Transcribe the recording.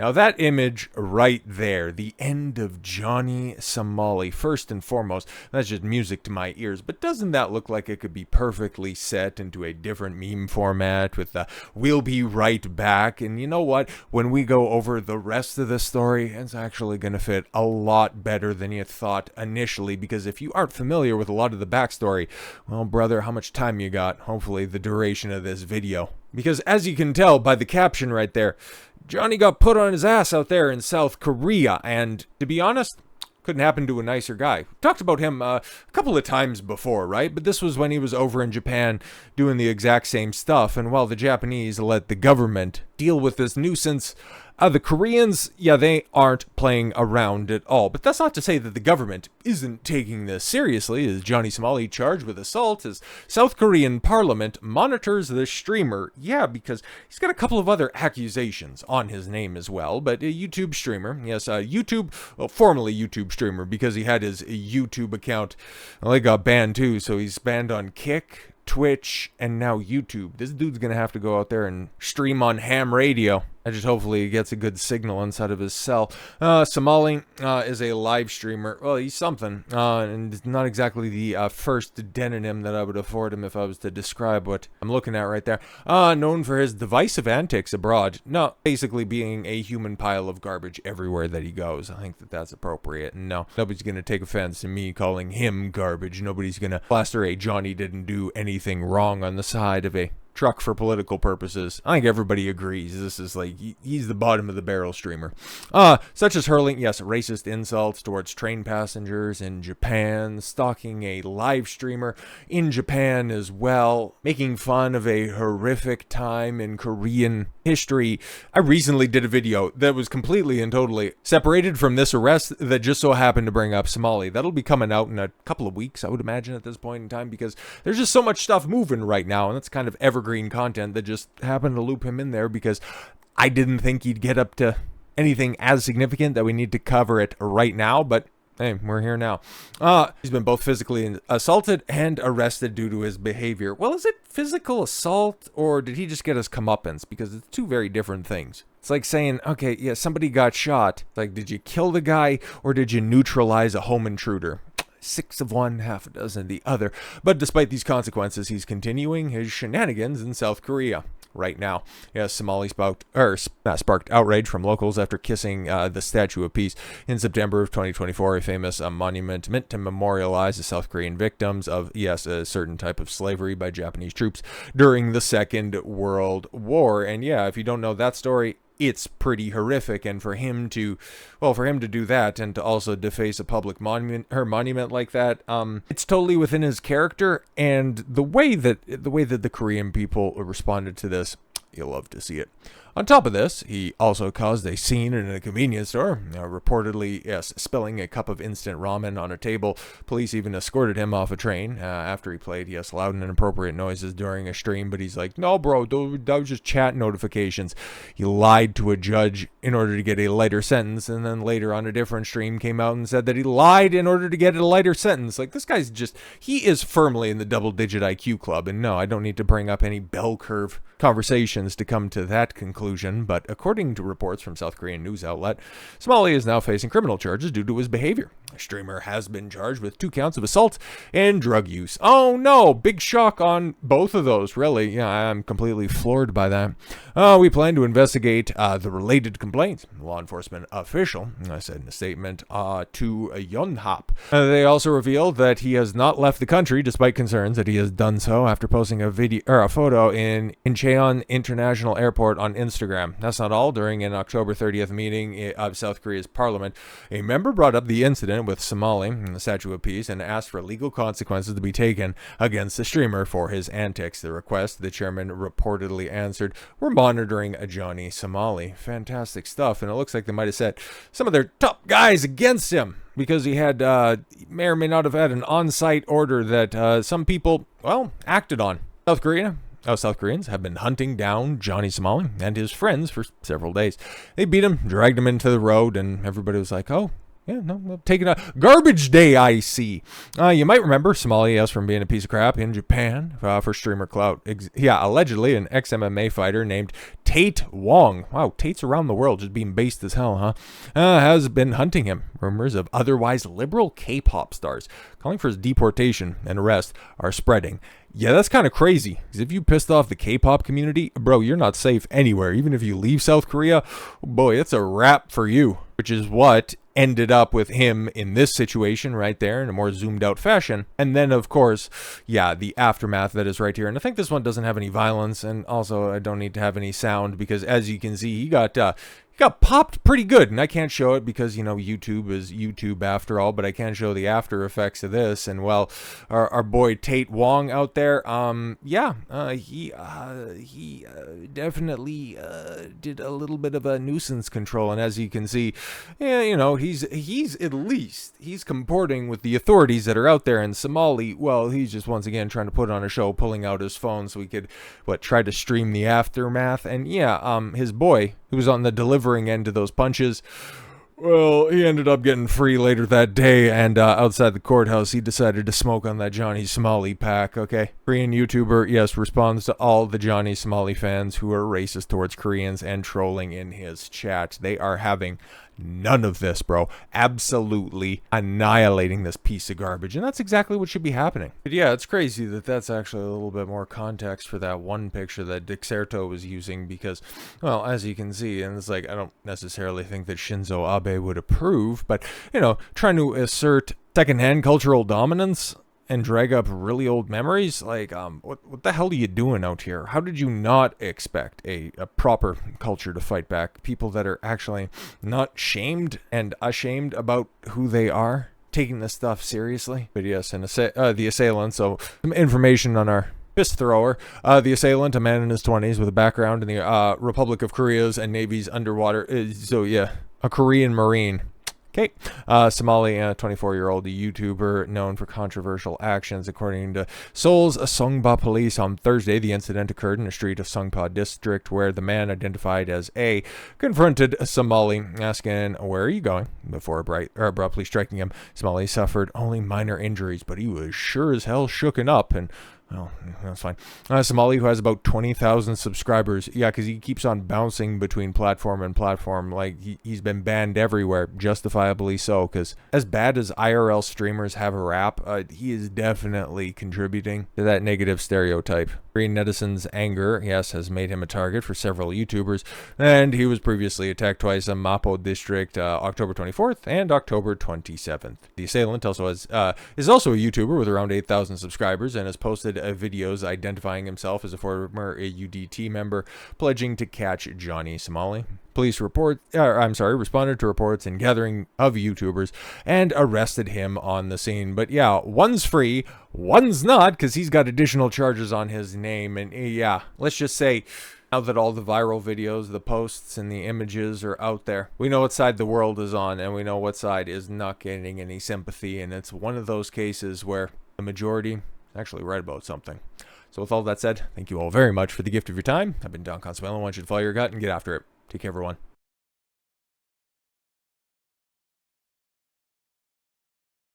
Now that image right there, the end of Johnny Somali, first and foremost, that's just music to my ears, but doesn't that look like it could be perfectly set into a different meme format with the "we'll be right back"? And you know what? When we go over the rest of the story, it's actually going to fit a lot better than you thought initially, because if you aren't familiar with a lot of the backstory, well, brother, how much time you got? Hopefully the duration of this video. Because as you can tell by the caption right there, Johnny got put on his ass out there in South Korea, and to be honest, couldn't happen to a nicer guy. Talked about him a couple of times before, right? But this was when he was over in Japan doing the exact same stuff, and while the Japanese let the government deal with this nuisance, the Koreans, yeah, they aren't playing around at all. But that's not to say that the government isn't taking this seriously, as Johnny Somali charged with assault as South Korean parliament monitors the streamer. Yeah, because he's got a couple of other accusations on his name as well. But a YouTube streamer, yes, formerly YouTube streamer, because he had his YouTube account. Well, he got banned too, so he's banned on Kick, Twitch, and now YouTube. This dude's gonna have to go out there and stream on ham radio. I just hopefully he gets a good signal inside of his cell. Somali is a live streamer. Well, he's something, and not exactly the first demonym that I would afford him if I was to describe what I'm looking at right there. Known for his divisive antics abroad. No, basically being a human pile of garbage everywhere that he goes. I think that that's appropriate. And no, nobody's going to take offense to me calling him garbage. Nobody's going to plaster a Johnny didn't do anything wrong on the side of a truck for political purposes. I think everybody agrees this is like he's the bottom of the barrel streamer, such as hurling racist insults towards train passengers in Japan, stalking a live streamer in Japan as well, making fun of a horrific time in Korean history. I recently did a video that was completely and totally separated from this arrest that just so happened to bring up Somali. That'll be coming out in a couple of weeks, I would imagine, at this point in time, because there's just so much stuff moving right now, and that's kind of evergreen content that just happened to loop him in there because I didn't think he'd get up to anything as significant that we need to cover it right now, but hey, we're here now. He's been both physically assaulted and arrested due to his behavior. Well, is it physical assault, or did he just get his comeuppance? Because it's two very different things. It's like saying, okay, yeah, somebody got shot. It's like, did you kill the guy, or did you neutralize a home intruder? 6 of one, half a dozen the other. But despite these consequences, he's continuing his shenanigans in South Korea right now. Yes, Somali sparked outrage from locals after kissing the Statue of Peace in September of 2024, a famous monument meant to memorialize the South Korean victims of, yes, a certain type of slavery by Japanese troops during the Second World War. And yeah, if you don't know that story, it's pretty horrific, and for him to do that and to also deface a public monument like that, it's totally within his character. And the way that the Korean people responded to this, you'll love to see it. On top of this, he also caused a scene in a convenience store, reportedly, yes, spilling a cup of instant ramen on a table. Police even escorted him off a train after he played, yes, loud and inappropriate noises during a stream, but he's like, no, bro, that was just chat notifications. He lied to a judge in order to get a lighter sentence, and then later on a different stream came out and said that he lied in order to get a lighter sentence. Like, this guy's he is firmly in the double-digit IQ club, and no, I don't need to bring up any bell curve conversations to come to that conclusion, but according to reports from South Korean news outlet, Somali is now facing criminal charges due to his behavior. The streamer has been charged with 2 counts of assault and drug use. Oh no, big shock on both of those, really. Yeah, I'm completely floored by that. We plan to investigate the related complaints, law enforcement official said in a statement to Yonhap. They also revealed that he has not left the country despite concerns that he has done so after posting a photo in Incheon International Airport on Instagram. That's not all. During an October 30th meeting of South Korea's parliament, a member brought up the incident with Somali and the Statue of Peace and asked for legal consequences to be taken against the streamer for his antics. The request, the chairman reportedly answered, "We're monitoring a Johnny Somali." Fantastic stuff, and it looks like they might have set some of their top guys against him because he had may or may not have had an on-site order that some people, well, acted on. South Koreans have been hunting down Johnny Somali and his friends for several days. They beat him, dragged him into the road, and everybody was like, oh, Yeah, no, taking a garbage day, I see. You might remember Somali, yes, from being a piece of crap in Japan for streamer clout. Allegedly an ex-MMA fighter named Tate Woong. Wow, Tate's around the world, just being based as hell, huh? Has been hunting him. Rumors of otherwise liberal K-pop stars calling for his deportation and arrest are spreading. Yeah, that's kind of crazy. Because if you pissed off the K-pop community, bro, you're not safe anywhere. Even if you leave South Korea, oh boy, it's a wrap for you. Which is what ended up with him in this situation right there in a more zoomed out fashion. And then, of course, yeah, the aftermath that is right here. And I think this one doesn't have any violence. And also, I don't need to have any sound because, as you can see, he got popped pretty good. And I can't show it because, you know, YouTube is YouTube after all, but I can show the after effects of this. And, well, our boy Tate Woong out there, he definitely did a little bit of a nuisance control. And as you can see, yeah, you know, he's at least comporting with the authorities that are out there. In Somali, well, he's just once again trying to put on a show, pulling out his phone so he could, try to stream the aftermath. And yeah, his boy, who was on the delivering end of those punches, well, he ended up getting free later that day, and outside the courthouse, he decided to smoke on that Johnny Somali pack, okay? Korean YouTuber, yes, responds to all the Johnny Somali fans who are racist towards Koreans and trolling in his chat. They are having none of this, bro. Absolutely annihilating this piece of garbage. And that's exactly what should be happening. But yeah, it's crazy that that's actually a little bit more context for that one picture that Dexerto was using because, well, as you can see, and it's like, I don't necessarily think that Shinzo Abe would approve, but, you know, trying to assert secondhand cultural dominance and drag up really old memories, like, what the hell are you doing out here? How did you not expect a proper culture to fight back? People that are actually not shamed and ashamed about who they are, taking this stuff seriously. But yes, and the assailant, so some information on our fist thrower. The assailant, a man in his 20s with a background in the Republic of Korea's and Navy's underwater, so yeah, a Korean Marine. Okay, Somali, 24-year-old YouTuber known for controversial actions. According to Seoul's Songpa police on Thursday, the incident occurred in a street of Songpa district where the man identified as A confronted Somali, asking, "Where are you going?" before abruptly striking him. Somali suffered only minor injuries, but he was sure as hell shooken up and, well, that's fine. Somali, who has about 20,000 subscribers. Yeah, because he keeps on bouncing between platform and platform. Like, he's been banned everywhere, justifiably so, because as bad as IRL streamers have a rap, he is definitely contributing to that negative stereotype. Korean netizens' anger, yes, has made him a target for several YouTubers, and he was previously attacked twice in Mapo district, October 24th and October 27th. The assailant also is also a YouTuber with around 8,000 subscribers and has posted videos identifying himself as a former UDT member, pledging to catch Johnny Somali. Police responded to reports and gathering of YouTubers and arrested him on the scene. But yeah, one's free, one's not, because he's got additional charges on his name. And yeah, let's just say, now that all the viral videos, the posts, and the images are out there, we know what side the world is on, and we know what side is not getting any sympathy. And it's one of those cases where the majority is actually right about something. So with all that said, thank you all very much for the gift of your time. I've been Don Consuelo. I want you to follow your gut and get after it. Take care, everyone.